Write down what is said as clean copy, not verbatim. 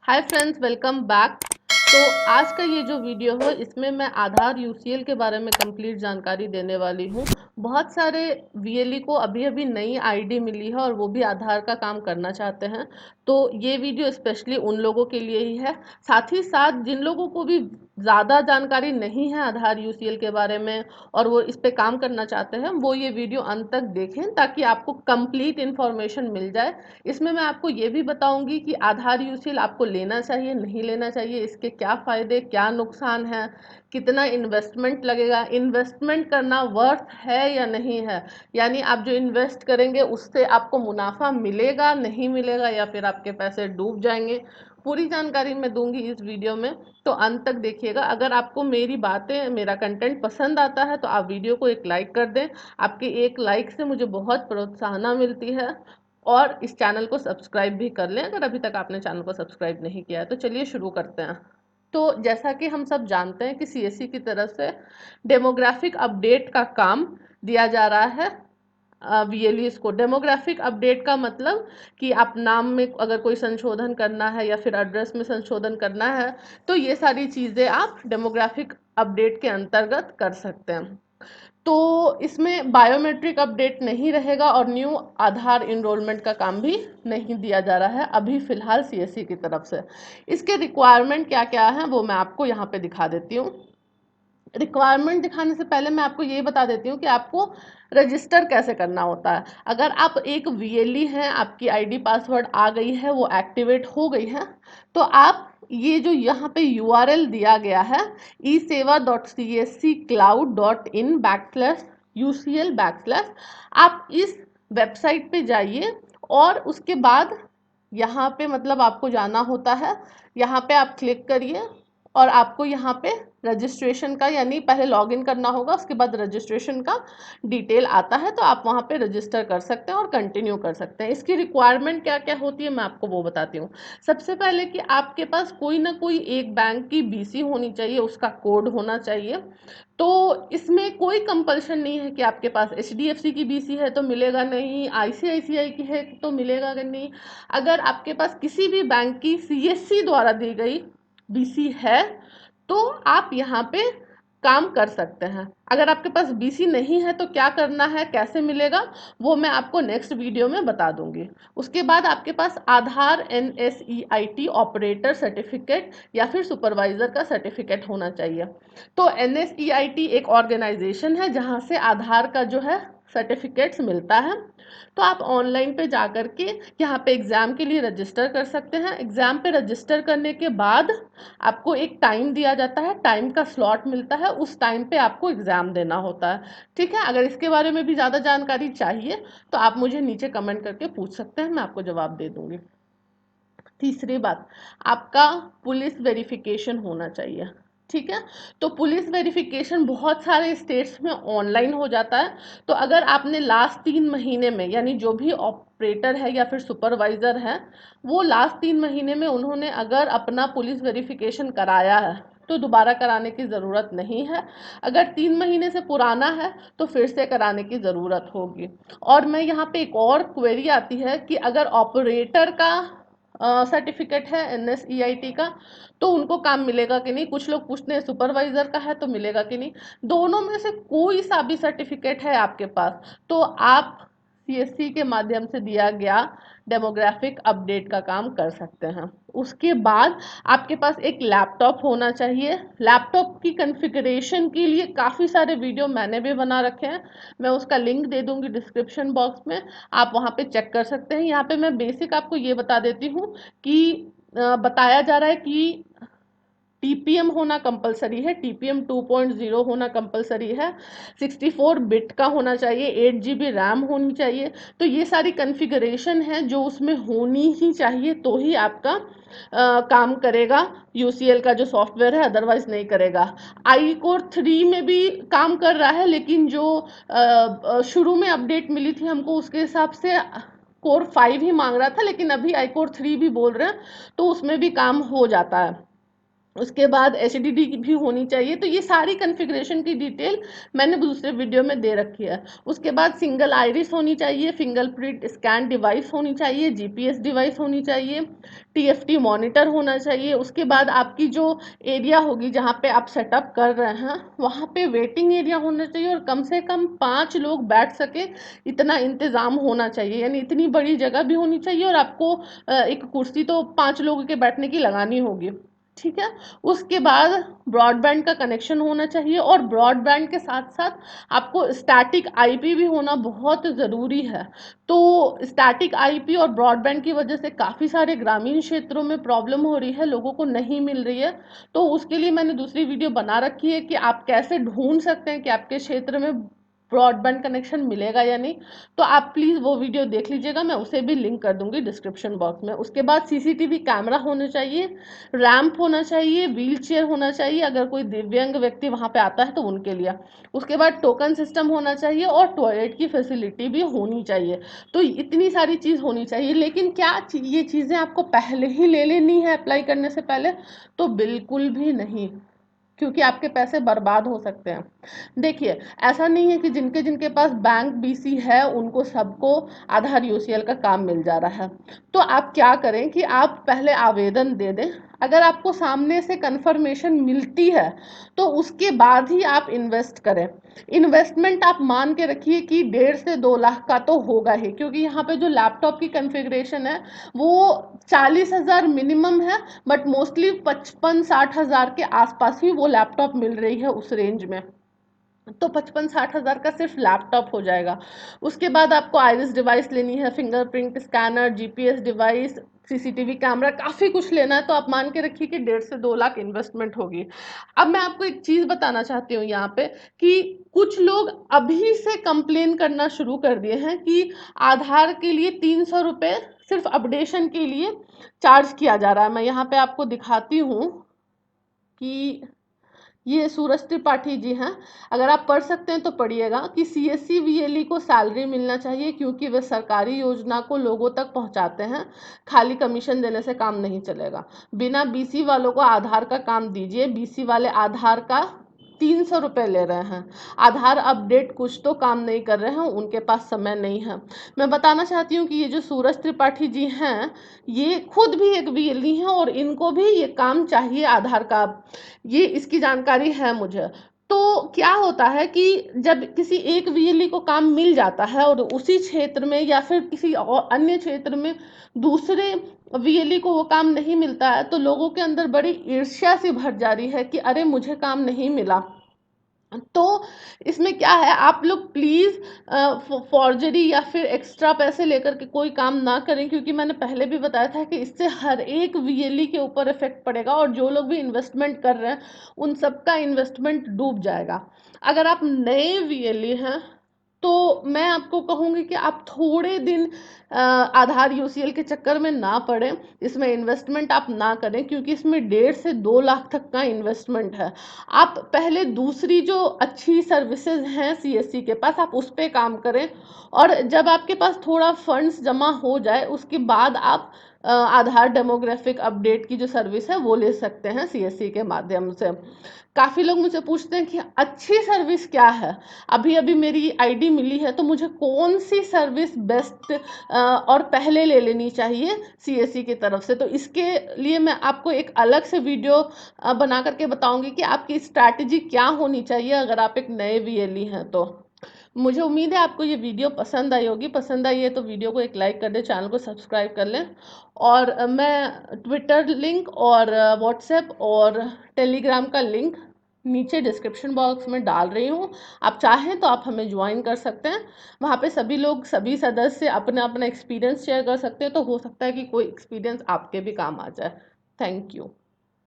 Hi friends, welcome back. तो आज का ये जो वीडियो है इसमें मैं आधार यूसीएल के बारे में कंप्लीट जानकारी देने वाली हूँ। बहुत सारे वीएलई को अभी अभी नई आईडी मिली है और वो भी आधार का काम करना चाहते हैं, तो ये वीडियो स्पेशली उन लोगों के लिए ही है। साथ ही साथ जिन लोगों को भी ज़्यादा जानकारी नहीं है आधार यूसीएल के बारे में और वो इस पे काम करना चाहते हैं, वो ये वीडियो अंत तक देखें ताकि आपको कंप्लीट इन्फॉर्मेशन मिल जाए। इसमें मैं आपको ये भी बताऊंगी कि आधार यूसीएल आपको लेना चाहिए नहीं लेना चाहिए, इसके क्या फ़ायदे क्या नुकसान है, कितना इन्वेस्टमेंट लगेगा, इन्वेस्टमेंट करना वर्थ है या नहीं है, यानी आप जो इन्वेस्ट करेंगे उससे आपको मुनाफा मिलेगा नहीं मिलेगा या फिर आपके पैसे डूब जाएंगे। पूरी जानकारी मैं दूंगी इस वीडियो में, तो अंत तक देखिएगा। अगर आपको मेरी बातें मेरा कंटेंट पसंद आता है तो आप वीडियो को एक लाइक कर दें। आपके एक लाइक से मुझे बहुत प्रोत्साहना मिलती है। और इस चैनल को सब्सक्राइब भी कर लें अगर अभी तक आपने चैनल को सब्सक्राइब नहीं किया है। तो चलिए शुरू करते हैं। तो जैसा कि हम सब जानते हैं कि सीएससी की तरफ से डेमोग्राफिक अपडेट का काम दिया जा रहा है वीएलईज को। डेमोग्राफिक अपडेट का मतलब कि आप नाम में अगर कोई संशोधन करना है या फिर एड्रेस में संशोधन करना है, तो ये सारी चीज़ें आप डेमोग्राफिक अपडेट के अंतर्गत कर सकते हैं। तो इसमें बायोमेट्रिक अपडेट नहीं रहेगा और न्यू आधार इनरोलमेंट का काम भी नहीं दिया जा रहा है अभी फ़िलहाल सीएससी की तरफ से। इसके रिक्वायरमेंट क्या क्या है वो मैं आपको यहाँ पे दिखा देती हूँ। रिक्वायरमेंट दिखाने से पहले मैं आपको ये बता देती हूँ कि आपको रजिस्टर कैसे करना होता है। अगर आप एक वीएलई हैं, आपकी आईडी पासवर्ड आ गई है, वो एक्टिवेट हो गई है, तो आप ये जो यहाँ पे यूआरएल दिया गया है eseva.csccloud.in/UCL/, आप इस वेबसाइट पे जाइए और उसके बाद यहाँ पे मतलब आपको जाना होता है, यहाँ पे आप क्लिक करिए और आपको यहाँ पे रजिस्ट्रेशन का यानी पहले लॉगिन करना होगा, उसके बाद रजिस्ट्रेशन का डिटेल आता है, तो आप वहाँ पे रजिस्टर कर सकते हैं और कंटिन्यू कर सकते हैं। इसकी रिक्वायरमेंट क्या क्या होती है मैं आपको वो बताती हूँ। सबसे पहले कि आपके पास कोई ना कोई एक बैंक की बीसी होनी चाहिए, उसका कोड होना चाहिए। तो इसमें कोई कंपल्शन नहीं है कि आपके पास एचडीएफसी की बीसी है तो मिलेगा नहीं, आईसीआईसीआई की है तो मिलेगा नहीं। अगर आपके पास किसी भी बैंक की सीएससी द्वारा दी गई बीसी है तो आप यहाँ पे काम कर सकते हैं। अगर आपके पास बीसी नहीं है तो क्या करना है, कैसे मिलेगा, वो मैं आपको नेक्स्ट वीडियो में बता दूंगी। उसके बाद आपके पास आधार एनएसईआईटी ऑपरेटर सर्टिफिकेट या फिर सुपरवाइजर का सर्टिफिकेट होना चाहिए। तो एनएसईआईटी एक ऑर्गेनाइजेशन है जहाँ से आधार का जो है सर्टिफिकेट्स मिलता है। तो आप ऑनलाइन पे जा कर के यहाँ पे एग्ज़ाम के लिए रजिस्टर कर सकते हैं। एग्ज़ाम पे रजिस्टर करने के बाद आपको एक टाइम दिया जाता है, टाइम का स्लॉट मिलता है, उस टाइम पे आपको एग्ज़ाम देना होता है। ठीक है, अगर इसके बारे में भी ज़्यादा जानकारी चाहिए तो आप मुझे नीचे कमेंट करके पूछ सकते हैं, मैं आपको जवाब दे दूँगी। तीसरी बात, आपका पुलिस वेरिफिकेशन होना चाहिए। ठीक है, तो पुलिस वेरिफिकेशन बहुत सारे स्टेट्स में ऑनलाइन हो जाता है। तो अगर आपने लास्ट 3 महीने में यानी जो भी ऑपरेटर है या फिर सुपरवाइज़र है, वो लास्ट 3 महीने में उन्होंने अगर अपना पुलिस वेरिफिकेशन कराया है तो दोबारा कराने की ज़रूरत नहीं है। अगर 3 महीने से पुराना है तो फिर से कराने की ज़रूरत होगी। और मैं यहाँ पे एक और क्वेरी आती है कि अगर ऑपरेटर का सर्टिफिकेट है एनएसईआईटी का तो उनको काम मिलेगा कि नहीं। कुछ लोग पूछते हैं सुपरवाइजर का है तो मिलेगा कि नहीं। दोनों में से कोई सा भी सर्टिफिकेट है आपके पास तो आप सीएससी के माध्यम से दिया गया डेमोग्राफिक अपडेट का काम कर सकते हैं। उसके बाद आपके पास एक लैपटॉप होना चाहिए। लैपटॉप की कॉन्फ़िगरेशन के लिए काफ़ी सारे वीडियो मैंने भी बना रखे हैं, मैं उसका लिंक दे दूंगी डिस्क्रिप्शन बॉक्स में, आप वहाँ पे चेक कर सकते हैं। यहाँ पे मैं बेसिक आपको ये बता देती हूँ कि बताया जा रहा है कि टीपीएम होना कंपलसरी है, टीपीएम 2.0 होना कंपलसरी है, 64 बिट का होना चाहिए, 8 GB रैम होनी चाहिए। तो ये सारी कॉन्फ़िगरेशन है जो उसमें होनी ही चाहिए तो ही आपका काम करेगा यूसीएल का जो सॉफ्टवेयर है, अदरवाइज नहीं करेगा। आई कोर 3 में भी काम कर रहा है, लेकिन जो शुरू में अपडेट मिली थी हमको उसके हिसाब से कोर 5 ही मांग रहा था, लेकिन अभी आई कोर 3 भी बोल रहे हैं तो उसमें भी काम हो जाता है। उसके बाद एचडीडी भी होनी चाहिए। तो ये सारी कॉन्फ़िगरेशन की डिटेल मैंने दूसरे वीडियो में दे रखी है। उसके बाद सिंगल आइरिस होनी चाहिए, फिंगरप्रिंट स्कैन डिवाइस होनी चाहिए, जीपीएस डिवाइस होनी चाहिए, TFT मॉनिटर होना चाहिए। उसके बाद आपकी जो एरिया होगी जहाँ पे आप सेटअप कर रहे हैं वहाँ पे वेटिंग एरिया होना चाहिए और कम से कम 5 लोग बैठ सके इतना इंतज़ाम होना चाहिए, यानी इतनी बड़ी जगह भी होनी चाहिए और आपको एक कुर्सी तो 5 लोगों के बैठने की लगानी होगी, ठीक है। उसके बाद ब्रॉडबैंड का कनेक्शन होना चाहिए और ब्रॉडबैंड के साथ साथ आपको स्टैटिक IP भी होना बहुत ज़रूरी है। तो स्टैटिक IP और ब्रॉडबैंड की वजह से काफ़ी सारे ग्रामीण क्षेत्रों में प्रॉब्लम हो रही है, लोगों को नहीं मिल रही है। तो उसके लिए मैंने दूसरी वीडियो बना रखी है कि आप कैसे ढूंढ सकते हैं कि आपके क्षेत्र में ब्रॉडबैंड कनेक्शन मिलेगा या नहीं। तो आप प्लीज़ वो वीडियो देख लीजिएगा, मैं उसे भी लिंक कर दूंगी डिस्क्रिप्शन बॉक्स में। उसके बाद CCTV कैमरा होना चाहिए, रैंप होना चाहिए, व्हील चेयर होना चाहिए अगर कोई दिव्यांग व्यक्ति वहाँ पे आता है तो उनके लिए। उसके बाद टोकन सिस्टम होना चाहिए और टॉयलेट की फैसिलिटी भी होनी चाहिए। तो इतनी सारी चीज़ होनी चाहिए, लेकिन क्या ये चीज़ें आपको पहले ही ले लेनी है अप्लाई करने से पहले? तो बिल्कुल भी नहीं, क्योंकि आपके पैसे बर्बाद हो सकते हैं। देखिए, ऐसा नहीं है कि जिनके जिनके पास बैंक BC है उनको सबको आधार UCL का काम मिल जा रहा है। तो आप क्या करें कि आप पहले आवेदन दे दें, अगर आपको सामने से कंफर्मेशन मिलती है तो उसके बाद ही आप इन्वेस्ट करें। इन्वेस्टमेंट आप मान के रखिए कि 1.5 से 2 लाख का तो होगा ही, क्योंकि यहाँ पे जो लैपटॉप की कॉन्फ़िगरेशन है वो 40,000 मिनिमम है, बट मोस्टली 55-60 हज़ार के आसपास ही वो लैपटॉप मिल रही है उस रेंज में। तो 55-60 हज़ार का सिर्फ लैपटॉप हो जाएगा। उसके बाद आपको आइरिस डिवाइस लेनी है, fingerprint scanner, GPS device, CCTV camera, काफ़ी कुछ लेना है। तो आप मान के रखिए कि 1.5 से 2 लाख इन्वेस्टमेंट होगी। अब मैं आपको एक चीज़ बताना चाहती हूँ यहाँ पे कि कुछ लोग अभी से कंप्लेन करना शुरू कर दिए हैं कि आधार के लिए 300 रुपये सिर्फ अपडेशन के लिए चार्ज किया जा रहा है। मैं यहाँ पे आपको दिखाती हूँ कि ये सूरज त्रिपाठी जी हैं। अगर आप पढ़ सकते हैं तो पढ़िएगा कि CSC VLE को सैलरी मिलना चाहिए क्योंकि वे सरकारी योजना को लोगों तक पहुंचाते हैं, खाली कमीशन देने से काम नहीं चलेगा। बिना BC वालों को आधार का काम दीजिए, BC वाले आधार का 300 रुपये ले रहे हैं। आधार अपडेट कुछ तो काम नहीं कर रहे हैं, उनके पास समय नहीं है। मैं बताना चाहती हूँ कि ये जो सूरज त्रिपाठी जी हैं ये खुद भी एक VLE हैं और इनको भी ये काम चाहिए आधार का, ये इसकी जानकारी है मुझे। तो क्या होता है कि जब किसी एक VLE को काम मिल जाता है और उसी क्षेत्र में या फिर किसी और अन्य क्षेत्र में दूसरे VLE को वो काम नहीं मिलता है तो लोगों के अंदर बड़ी ईर्ष्या सी भर जा रही है कि अरे मुझे काम नहीं मिला। तो इसमें क्या है, आप लोग प्लीज़ फॉर्जरी या फिर एक्स्ट्रा पैसे लेकर के कोई काम ना करें, क्योंकि मैंने पहले भी बताया था कि इससे हर एक VLE के ऊपर इफेक्ट पड़ेगा और जो लोग भी इन्वेस्टमेंट कर रहे हैं उन सबका इन्वेस्टमेंट डूब जाएगा। अगर आप नए VLE हैं तो मैं आपको कहूँगी कि आप थोड़े दिन आधार UCL के चक्कर में ना पड़ें, इसमें इन्वेस्टमेंट आप ना करें क्योंकि इसमें 1.5 से 2 लाख तक का इन्वेस्टमेंट है। आप पहले दूसरी जो अच्छी सर्विसेज हैं CSC के पास आप उस पर काम करें और जब आपके पास थोड़ा फंड्स जमा हो जाए उसके बाद आप आधार डेमोग्राफिक अपडेट की जो सर्विस है वो ले सकते हैं CSC के माध्यम से। काफ़ी लोग मुझे पूछते हैं कि अच्छी सर्विस क्या है, अभी अभी मेरी ID मिली है तो मुझे कौन सी सर्विस बेस्ट और पहले ले लेनी चाहिए CSC की तरफ से। तो इसके लिए मैं आपको एक अलग से वीडियो बना करके बताऊंगी कि आपकी स्ट्रैटेजी क्या होनी चाहिए अगर आप एक नए VLE हैं तो। मुझे उम्मीद है आपको ये वीडियो पसंद आई होगी, पसंद आई है तो वीडियो को एक लाइक कर दें, चैनल को सब्सक्राइब कर लें। और मैं ट्विटर लिंक और व्हाट्सएप और टेलीग्राम का लिंक नीचे डिस्क्रिप्शन बॉक्स में डाल रही हूँ। आप चाहें तो आप हमें ज्वाइन कर सकते हैं, वहाँ पे सभी लोग सभी सदस्य अपना अपना एक्सपीरियंस शेयर कर सकते हैं, तो हो सकता है कि कोई एक्सपीरियंस आपके भी काम आ जाए। Thank you.